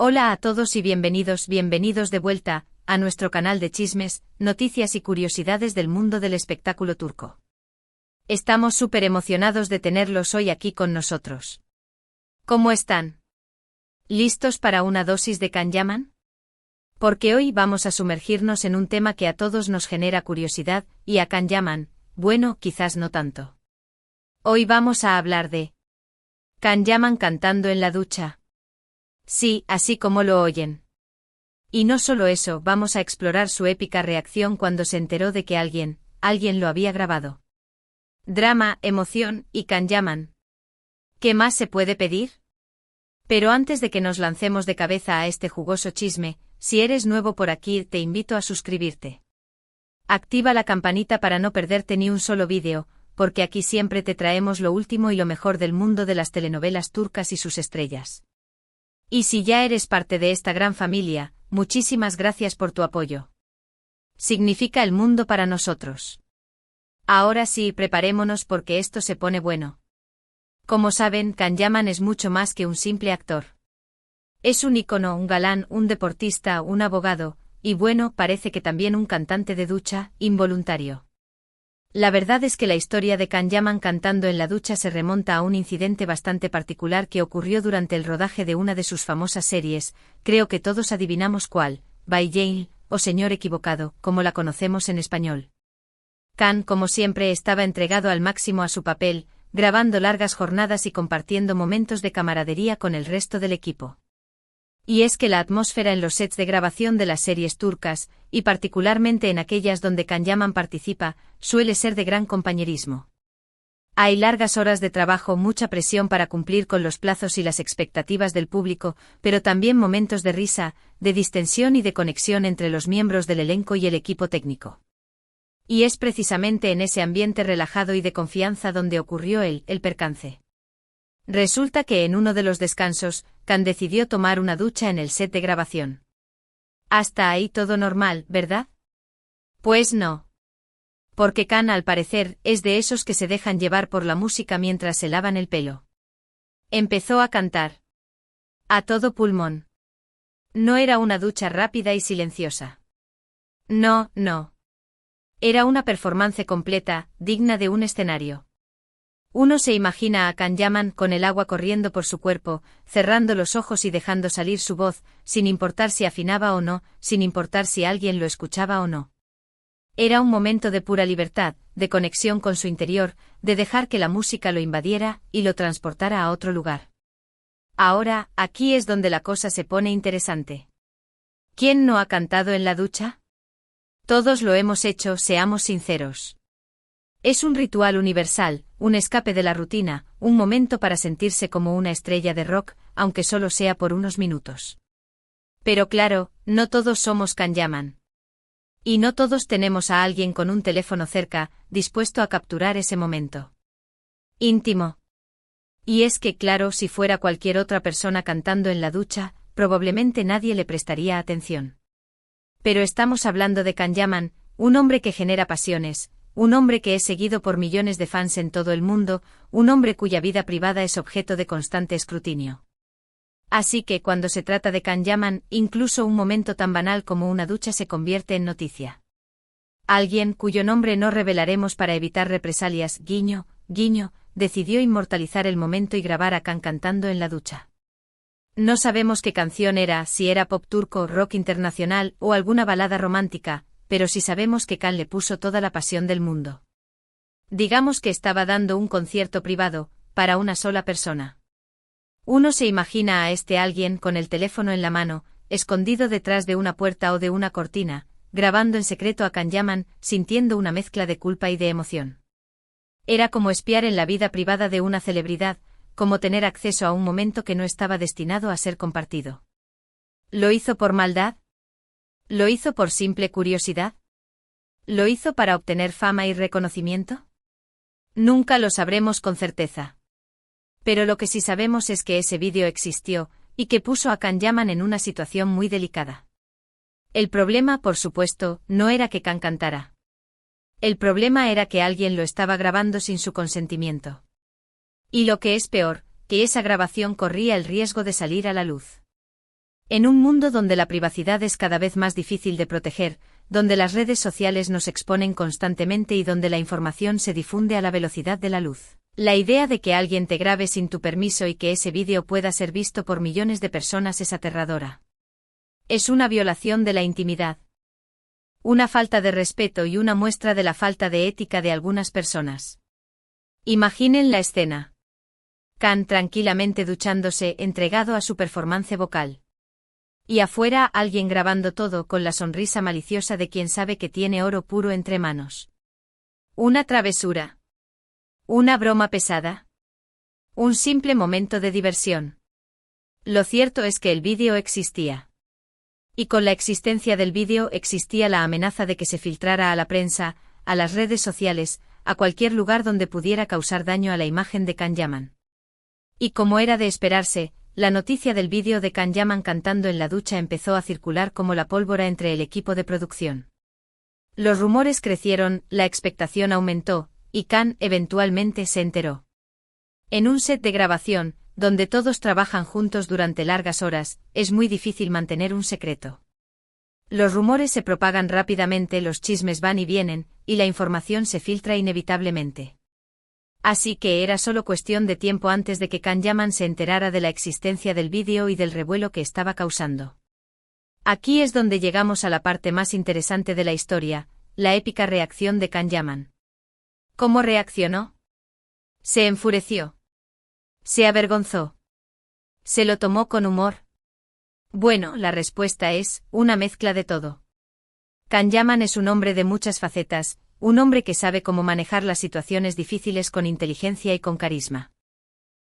Hola a todos y bienvenidos de vuelta a nuestro canal de chismes, noticias y curiosidades del mundo del espectáculo turco. Estamos súper emocionados de tenerlos hoy aquí con nosotros. ¿Cómo están? ¿Listos para una dosis de Can Yaman? Porque hoy vamos a sumergirnos en un tema que a todos nos genera curiosidad, y a Can Yaman, bueno, quizás no tanto. Hoy vamos a hablar de Can Yaman cantando en la ducha. Sí, así como lo oyen. Y no solo eso, vamos a explorar su épica reacción cuando se enteró de que alguien lo había grabado. Drama, emoción y Can Yaman. ¿Qué más se puede pedir? Pero antes de que nos lancemos de cabeza a este jugoso chisme, si eres nuevo por aquí te invito a suscribirte. Activa la campanita para no perderte ni un solo vídeo, porque aquí siempre te traemos lo último y lo mejor del mundo de las telenovelas turcas y sus estrellas. Y si ya eres parte de esta gran familia, muchísimas gracias por tu apoyo. Significa el mundo para nosotros. Ahora sí, preparémonos porque esto se pone bueno. Como saben, Can Yaman es mucho más que un simple actor. Es un ícono, un galán, un deportista, un abogado, y bueno, parece que también un cantante de ducha, involuntario. La verdad es que la historia de Can Yaman cantando en la ducha se remonta a un incidente bastante particular que ocurrió durante el rodaje de una de sus famosas series, creo que todos adivinamos cuál, By Jane, o Señor Equivocado, como la conocemos en español. Can, como siempre, estaba entregado al máximo a su papel, grabando largas jornadas y compartiendo momentos de camaradería con el resto del equipo. Y es que la atmósfera en los sets de grabación de las series turcas, y particularmente en aquellas donde Can Yaman participa, suele ser de gran compañerismo. Hay largas horas de trabajo, mucha presión para cumplir con los plazos y las expectativas del público, pero también momentos de risa, de distensión y de conexión entre los miembros del elenco y el equipo técnico. Y es precisamente en ese ambiente relajado y de confianza donde ocurrió el percance. Resulta que en uno de los descansos, Can decidió tomar una ducha en el set de grabación. Hasta ahí todo normal, ¿verdad? Pues no. Porque Can, al parecer, es de esos que se dejan llevar por la música mientras se lavan el pelo. Empezó a cantar. A todo pulmón. No era una ducha rápida y silenciosa. No. Era una performance completa, digna de un escenario. Uno se imagina a Can Yaman con el agua corriendo por su cuerpo, cerrando los ojos y dejando salir su voz, sin importar si afinaba o no, sin importar si alguien lo escuchaba o no. Era un momento de pura libertad, de conexión con su interior, de dejar que la música lo invadiera y lo transportara a otro lugar. Ahora, aquí es donde la cosa se pone interesante. ¿Quién no ha cantado en la ducha? Todos lo hemos hecho, seamos sinceros. Es un ritual universal, un escape de la rutina, un momento para sentirse como una estrella de rock, aunque solo sea por unos minutos. Pero claro, no todos somos Can Yaman. Y no todos tenemos a alguien con un teléfono cerca, dispuesto a capturar ese momento íntimo. Y es que claro, si fuera cualquier otra persona cantando en la ducha, probablemente nadie le prestaría atención. Pero estamos hablando de Can Yaman, un hombre que genera pasiones, un hombre que es seguido por millones de fans en todo el mundo, un hombre cuya vida privada es objeto de constante escrutinio. Así que cuando se trata de Can Yaman, incluso un momento tan banal como una ducha se convierte en noticia. Alguien, cuyo nombre no revelaremos para evitar represalias, guiño, decidió inmortalizar el momento y grabar a Can cantando en la ducha. No sabemos qué canción era, si era pop turco, rock internacional o alguna balada romántica, pero sí sabemos que Can le puso toda la pasión del mundo. Digamos que estaba dando un concierto privado, para una sola persona. Uno se imagina a este alguien con el teléfono en la mano, escondido detrás de una puerta o de una cortina, grabando en secreto a Can Yaman, sintiendo una mezcla de culpa y de emoción. Era como espiar en la vida privada de una celebridad, como tener acceso a un momento que no estaba destinado a ser compartido. ¿Lo hizo por maldad? ¿Lo hizo por simple curiosidad? ¿Lo hizo para obtener fama y reconocimiento? Nunca lo sabremos con certeza. Pero lo que sí sabemos es que ese vídeo existió, y que puso a Can Yaman en una situación muy delicada. El problema, por supuesto, no era que Can cantara. El problema era que alguien lo estaba grabando sin su consentimiento. Y lo que es peor, que esa grabación corría el riesgo de salir a la luz. En un mundo donde la privacidad es cada vez más difícil de proteger, donde las redes sociales nos exponen constantemente y donde la información se difunde a la velocidad de la luz, la idea de que alguien te grabe sin tu permiso y que ese vídeo pueda ser visto por millones de personas es aterradora. Es una violación de la intimidad. Una falta de respeto y una muestra de la falta de ética de algunas personas. Imaginen la escena. Khan tranquilamente duchándose, entregado a su performance vocal. Y afuera alguien grabando todo con la sonrisa maliciosa de quien sabe que tiene oro puro entre manos. Una travesura. Una broma pesada. Un simple momento de diversión. Lo cierto es que el vídeo existía. Y con la existencia del vídeo existía la amenaza de que se filtrara a la prensa, a las redes sociales, a cualquier lugar donde pudiera causar daño a la imagen de Khan Yaman. Y como era de esperarse, la noticia del vídeo de Khan Yaman cantando en la ducha empezó a circular como la pólvora entre el equipo de producción. Los rumores crecieron, la expectación aumentó, y Khan eventualmente se enteró. En un set de grabación, donde todos trabajan juntos durante largas horas, es muy difícil mantener un secreto. Los rumores se propagan rápidamente, los chismes van y vienen, y la información se filtra inevitablemente. Así que era solo cuestión de tiempo antes de que Khan Yaman se enterara de la existencia del vídeo y del revuelo que estaba causando. Aquí es donde llegamos a la parte más interesante de la historia, la épica reacción de Khan Yaman. ¿Cómo reaccionó? Se enfureció. Se avergonzó. ¿Se lo tomó con humor? Bueno, la respuesta es, una mezcla de todo. Khan Yaman es un hombre de muchas facetas, un hombre que sabe cómo manejar las situaciones difíciles con inteligencia y con carisma.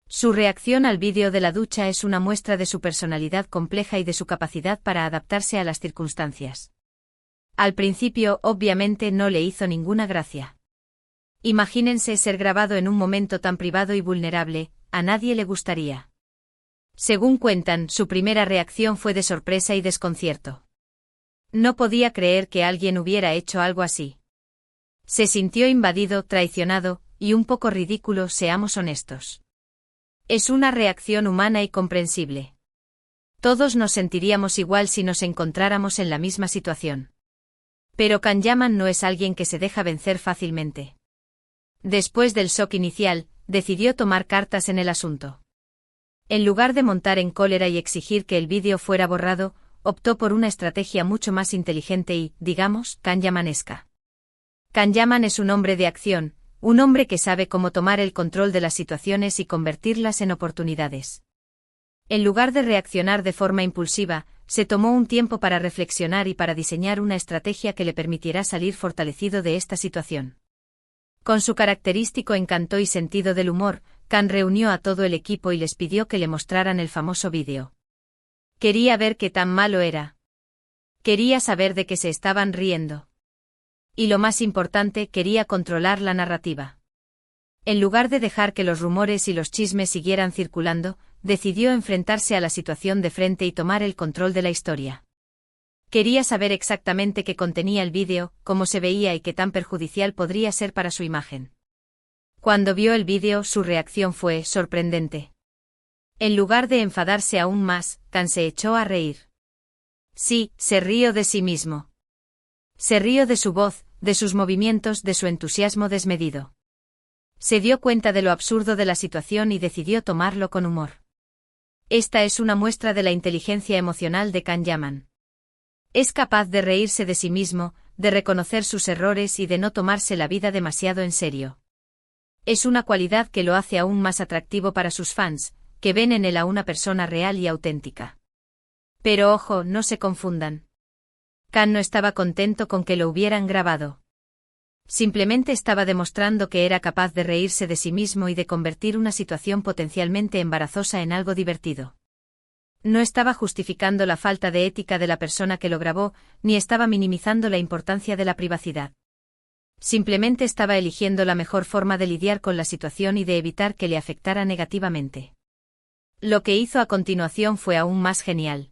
Su reacción al vídeo de la ducha es una muestra de su personalidad compleja y de su capacidad para adaptarse a las circunstancias. Al principio, obviamente, no le hizo ninguna gracia. Imagínense ser grabado en un momento tan privado y vulnerable, a nadie le gustaría. Según cuentan, su primera reacción fue de sorpresa y desconcierto. No podía creer que alguien hubiera hecho algo así. Se sintió invadido, traicionado, y un poco ridículo, seamos honestos. Es una reacción humana y comprensible. Todos nos sentiríamos igual si nos encontráramos en la misma situación. Pero Khan Yaman no es alguien que se deja vencer fácilmente. Después del shock inicial, decidió tomar cartas en el asunto. En lugar de montar en cólera y exigir que el vídeo fuera borrado, optó por una estrategia mucho más inteligente y, digamos, Khan Yamanesca. Khan Yaman es un hombre de acción, un hombre que sabe cómo tomar el control de las situaciones y convertirlas en oportunidades. En lugar de reaccionar de forma impulsiva, se tomó un tiempo para reflexionar y para diseñar una estrategia que le permitiera salir fortalecido de esta situación. Con su característico encanto y sentido del humor, Khan reunió a todo el equipo y les pidió que le mostraran el famoso vídeo. Quería ver qué tan malo era. Quería saber de qué se estaban riendo. Y lo más importante, quería controlar la narrativa. En lugar de dejar que los rumores y los chismes siguieran circulando, decidió enfrentarse a la situación de frente y tomar el control de la historia. Quería saber exactamente qué contenía el vídeo, cómo se veía y qué tan perjudicial podría ser para su imagen. Cuando vio el vídeo, su reacción fue sorprendente. En lugar de enfadarse aún más, Khan se echó a reír. Sí, se rió de sí mismo. Se rió de su voz, de sus movimientos, de su entusiasmo desmedido. Se dio cuenta de lo absurdo de la situación y decidió tomarlo con humor. Esta es una muestra de la inteligencia emocional de Khan Yaman. Es capaz de reírse de sí mismo, de reconocer sus errores y de no tomarse la vida demasiado en serio. Es una cualidad que lo hace aún más atractivo para sus fans, que ven en él a una persona real y auténtica. Pero ojo, no se confundan. Khan no estaba contento con que lo hubieran grabado. Simplemente estaba demostrando que era capaz de reírse de sí mismo y de convertir una situación potencialmente embarazosa en algo divertido. No estaba justificando la falta de ética de la persona que lo grabó, ni estaba minimizando la importancia de la privacidad. Simplemente estaba eligiendo la mejor forma de lidiar con la situación y de evitar que le afectara negativamente. Lo que hizo a continuación fue aún más genial.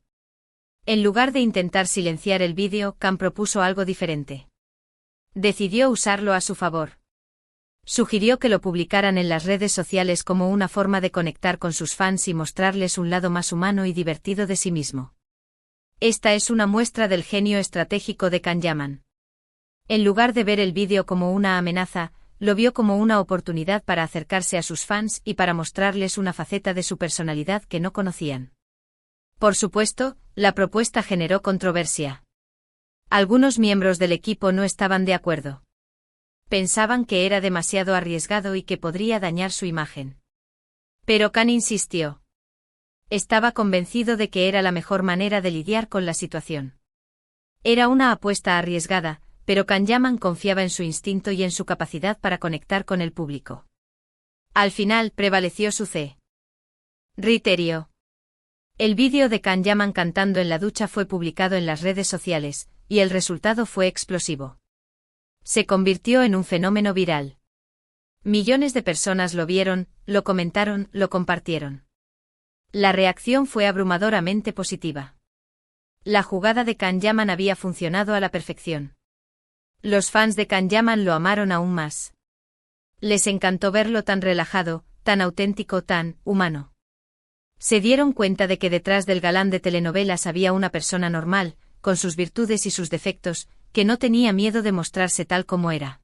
En lugar de intentar silenciar el vídeo, Khan propuso algo diferente. Decidió usarlo a su favor. Sugirió que lo publicaran en las redes sociales como una forma de conectar con sus fans y mostrarles un lado más humano y divertido de sí mismo. Esta es una muestra del genio estratégico de Can Yaman. En lugar de ver el vídeo como una amenaza, lo vio como una oportunidad para acercarse a sus fans y para mostrarles una faceta de su personalidad que no conocían. Por supuesto, la propuesta generó controversia. Algunos miembros del equipo no estaban de acuerdo. Pensaban que era demasiado arriesgado y que podría dañar su imagen. Pero Can insistió. Estaba convencido de que era la mejor manera de lidiar con la situación. Era una apuesta arriesgada, pero Can Yaman confiaba en su instinto y en su capacidad para conectar con el público. Al final prevaleció su criterio. El vídeo de Can Yaman cantando en la ducha fue publicado en las redes sociales, y el resultado fue explosivo. Se convirtió en un fenómeno viral. Millones de personas lo vieron, lo comentaron, lo compartieron. La reacción fue abrumadoramente positiva. La jugada de Can Yaman había funcionado a la perfección. Los fans de Can Yaman lo amaron aún más. Les encantó verlo tan relajado, tan auténtico, tan humano. Se dieron cuenta de que detrás del galán de telenovelas había una persona normal, con sus virtudes y sus defectos, que no tenía miedo de mostrarse tal como era.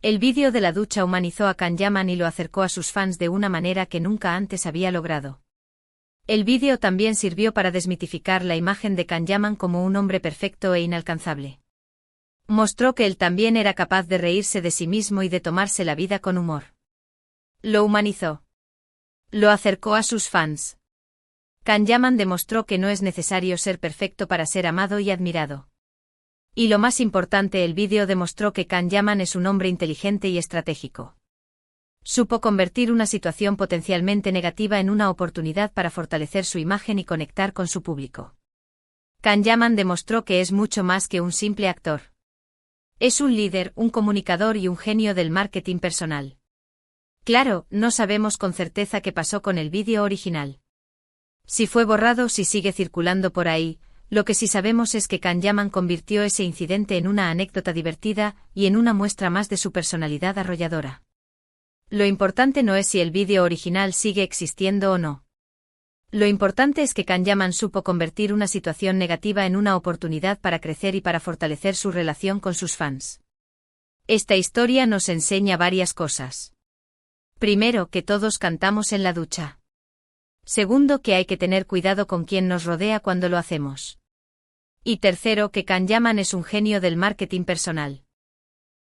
El vídeo de la ducha humanizó a Can Yaman y lo acercó a sus fans de una manera que nunca antes había logrado. El vídeo también sirvió para desmitificar la imagen de Can Yaman como un hombre perfecto e inalcanzable. Mostró que él también era capaz de reírse de sí mismo y de tomarse la vida con humor. Lo humanizó. Lo acercó a sus fans. Can Yaman demostró que no es necesario ser perfecto para ser amado y admirado. Y lo más importante, el vídeo demostró que Can Yaman es un hombre inteligente y estratégico. Supo convertir una situación potencialmente negativa en una oportunidad para fortalecer su imagen y conectar con su público. Can Yaman demostró que es mucho más que un simple actor. Es un líder, un comunicador y un genio del marketing personal. Claro, no sabemos con certeza qué pasó con el vídeo original. Si fue borrado o si sigue circulando por ahí, lo que sí sabemos es que Can Yaman convirtió ese incidente en una anécdota divertida y en una muestra más de su personalidad arrolladora. Lo importante no es si el vídeo original sigue existiendo o no. Lo importante es que Can Yaman supo convertir una situación negativa en una oportunidad para crecer y para fortalecer su relación con sus fans. Esta historia nos enseña varias cosas. Primero, que todos cantamos en la ducha. Segundo, que hay que tener cuidado con quien nos rodea cuando lo hacemos. Y tercero, que Can Yaman es un genio del marketing personal.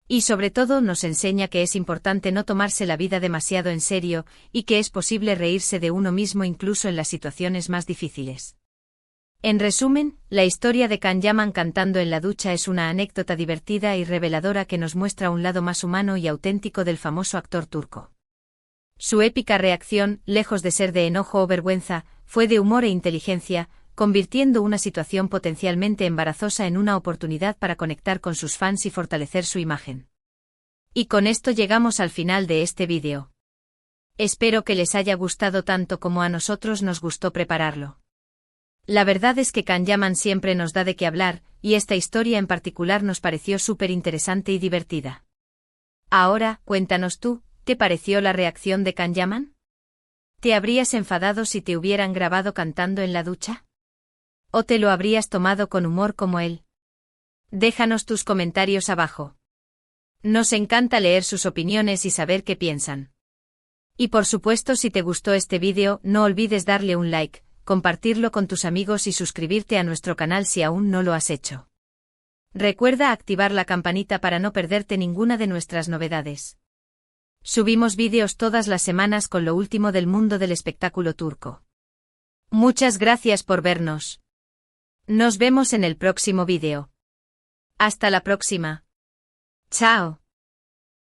Y sobre todo nos enseña que es importante no tomarse la vida demasiado en serio, y que es posible reírse de uno mismo incluso en las situaciones más difíciles. En resumen, la historia de Can Yaman cantando en la ducha es una anécdota divertida y reveladora que nos muestra un lado más humano y auténtico del famoso actor turco. Su épica reacción, lejos de ser de enojo o vergüenza, fue de humor e inteligencia, convirtiendo una situación potencialmente embarazosa en una oportunidad para conectar con sus fans y fortalecer su imagen. Y con esto llegamos al final de este vídeo. Espero que les haya gustado tanto como a nosotros nos gustó prepararlo. La verdad es que Can Yaman siempre nos da de qué hablar, y esta historia en particular nos pareció súper interesante y divertida. Ahora, cuéntanos tú, ¿qué pareció la reacción de Can Yaman? ¿Te habrías enfadado si te hubieran grabado cantando en la ducha? ¿O te lo habrías tomado con humor como él? Déjanos tus comentarios abajo. Nos encanta leer sus opiniones y saber qué piensan. Y por supuesto, si te gustó este vídeo, no olvides darle un like, compartirlo con tus amigos y suscribirte a nuestro canal si aún no lo has hecho. Recuerda activar la campanita para no perderte ninguna de nuestras novedades. Subimos vídeos todas las semanas con lo último del mundo del espectáculo turco. Muchas gracias por vernos. Nos vemos en el próximo vídeo. Hasta la próxima. Chao.